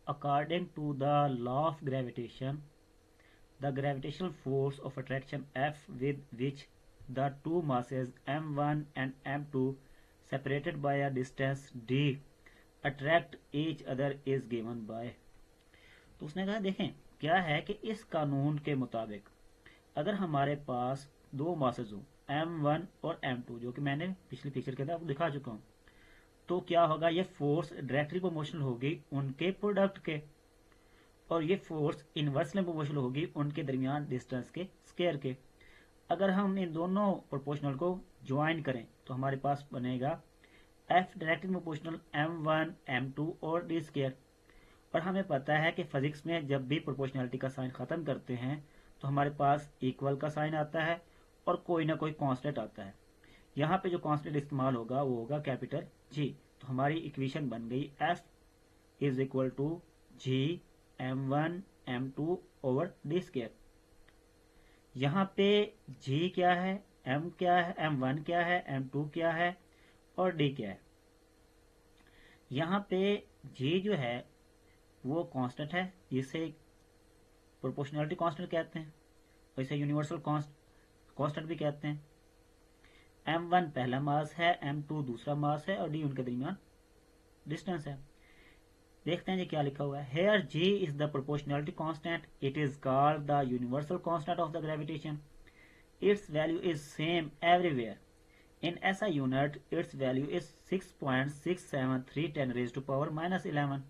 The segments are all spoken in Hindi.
According to the law of gravitation, the gravitational force of attraction F with which the two masses m1 and m2 separated by a distance d attract each other is given by। तो उसने कहा देखें क्या है कि इस कानून के मुताबिक अगर हमारे पास दो मासेस हो m1 और m2 जो कि मैंने पिछली पिक्चर के अंदर आपको दिखा चुका हूँ, तो क्या होगा, ये फोर्स डायरेक्टली प्रोपोर्शनल होगी उनके प्रोडक्ट के और ये फोर्स इनवर्सली प्रोपोर्शनल होगी उनके दरमियान डिस्टेंस के स्क्वायर के। अगर हम इन दोनों प्रोपोर्शनल को ज्वाइन करें तो हमारे पास बनेगा F directly proportional m1 m2 और d स्क्वायर। और हमें पता है कि फिजिक्स में जब भी प्रोपोर्शनलिटी का साइन खत्म करते हैं तो हमारे पास इक्वल का साइन आता है और कोई ना कोई कांस्टेंट आता है। यहाँ पे जो कांस्टेंट इस्तेमाल होगा वो होगा कैपिटल G। तो हमारी इक्वेशन बन गई F is equal to G m1 m2 over d square. यहाँ पे G क्या है, M क्या है, m1 क्या है, m2 क्या है और d क्या है। यहाँ पे G जो है वो कांस्टेंट है जिसे प्रोपोर्शनलिटी कांस्टेंट कहते हैं और इसे यूनिवर्सल कांस्टेंट भी कहते हैं। m1 पहला मास है, m2 दूसरा मास है और d उनके दरमियान डिस्टेंस है। देखते हैं जी क्या लिखा हुआ है। Here g is the proportionality constant, it is called the universal constant of the gravitation, its value is same everywhere, in ऐसा unit its value is 6.673 10 raised to power -11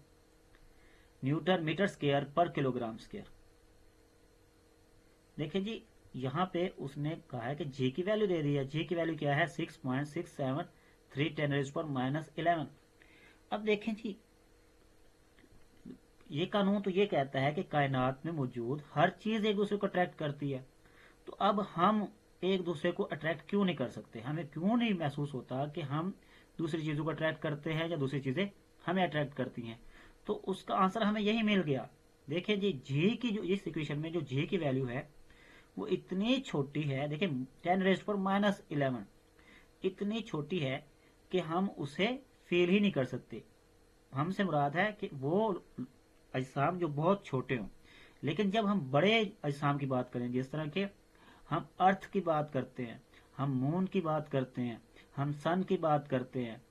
newton meter square per kilogram square. देखिए जी यहाँ पे उसने कहा है कि जी की वैल्यू दे दी है। जी की वैल्यू क्या है 6.673 10 raised to power -11। अब देखें जी ये कानून तो ये कहता है कि कायनात में मौजूद हर चीज एक दूसरे को अट्रैक्ट करती है। तो अब हम एक दूसरे को अट्रैक्ट क्यों नहीं कर सकते, हमें क्यों नहीं महसूस होता कि हम दूसरी चीजों को अट्रैक्ट करते हैं या दूसरी चीजें हमें अट्रैक्ट करती हैं। तो उसका आंसर हमें यही मिल गया। देखिए जी जी की जो इस इक्वेशन में जो जी की वैल्यू है वो इतनी छोटी है, देखिए 10 raised to power -11 इतनी छोटी है कि हम उसे फील ही नहीं कर सकते। हमसे मुराद है कि वो अजसाम जो बहुत छोटे हों। लेकिन जब हम बड़े अजसाम की बात करें, जिस तरह के हम अर्थ की बात करते हैं, हम मून की बात करते हैं, हम सन की बात करते हैं,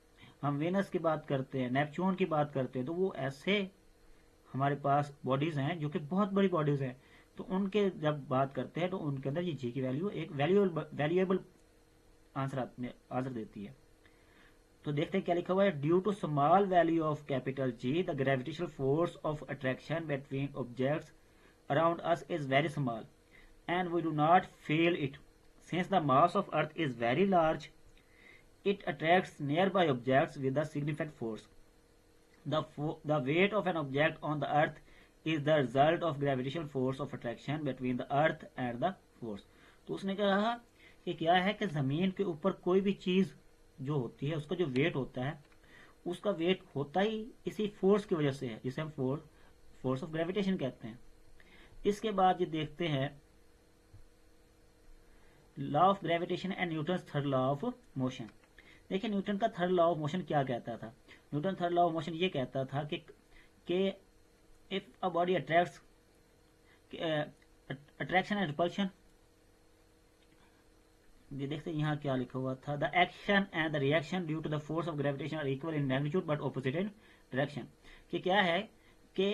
हम वेनस की बात करते हैं, नेपच्यून की बात करते हैं, तो वो ऐसे हमारे पास बॉडीज हैं जो कि बहुत बड़ी बॉडीज हैं। तो उनके जब बात करते हैं तो उनके अंदर ये जी की वैल्यू एक वैल्यूएबल आंसर देती है। तो देखते हैं क्या लिखा हुआ है। Due to small value of capital G the gravitational force of attraction between objects around us is very small and we do not feel it since the mass of earth is very large, it attracts nearby objects with a significant force. The weight of an object on the earth is the result of gravitational force of attraction between the earth and the force। तो उसने कहा कि क्या है कि जमीन के ऊपर कोई भी चीज जो होती है उसका जो वेट होता है उसका वेट होता ही इसी फोर्स की वजह से है जिसे हम फोर्स ऑफ ग्रेविटेशन कहते हैं। इसके बाद ये देखते हैं law of gravitation and Newton third law of motion. देखिए न्यूटन का थर्ड लॉ ऑफ मोशन क्या कहता था। Newton third law of motion ये कहता था कि if a body attracts attraction and repulsion, ये देखते हैं यहाँ क्या लिखा हुआ था। The action and the reaction due to the force of gravitation are equal in magnitude but opposite in direction. कि क्या है कि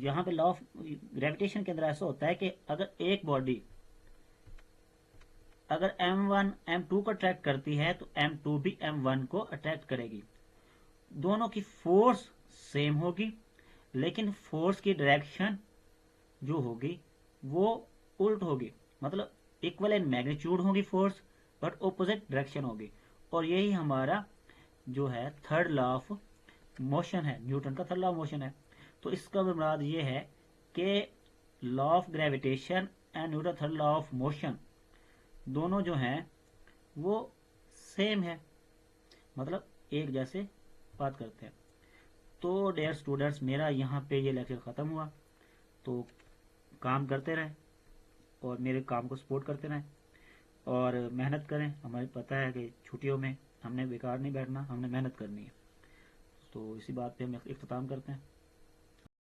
यहाँ पे लॉ ऑफ ग्रेविटेशन के अंदर ऐसा होता है कि अगर एक बॉडी अगर m1 m2 को अट्रैक्ट करती है तो m2 भी m1 को अट्रैक्ट करेगी। दोनों की फोर्स सेम होगी लेकिन फोर्स की डायरेक्शन जो होगी वो उल्ट होगी, मतलब इक्वल इन मैग्नीट्यूड होगी फोर्स बट ऑपोजिट डायरेक्शन होगी। और यही हमारा जो है थर्ड लॉ ऑफ मोशन है, न्यूटन का थर्ड लॉ ऑफ मोशन है। तो इसका मुराद ये है कि law of gravitation and Newton third law of motion दोनों जो हैं वो सेम है, मतलब एक जैसे बात करते हैं। तो डियर स्टूडेंट्स मेरा यहाँ पे ये लेक्चर ख़त्म हुआ। तो काम करते रहें और मेरे काम को सपोर्ट करते रहें और मेहनत करें। हमें पता है कि छुट्टियों में हमने बेकार नहीं बैठना, हमने मेहनत करनी है। तो इसी बात पे हम इख्तिताम करते हैं।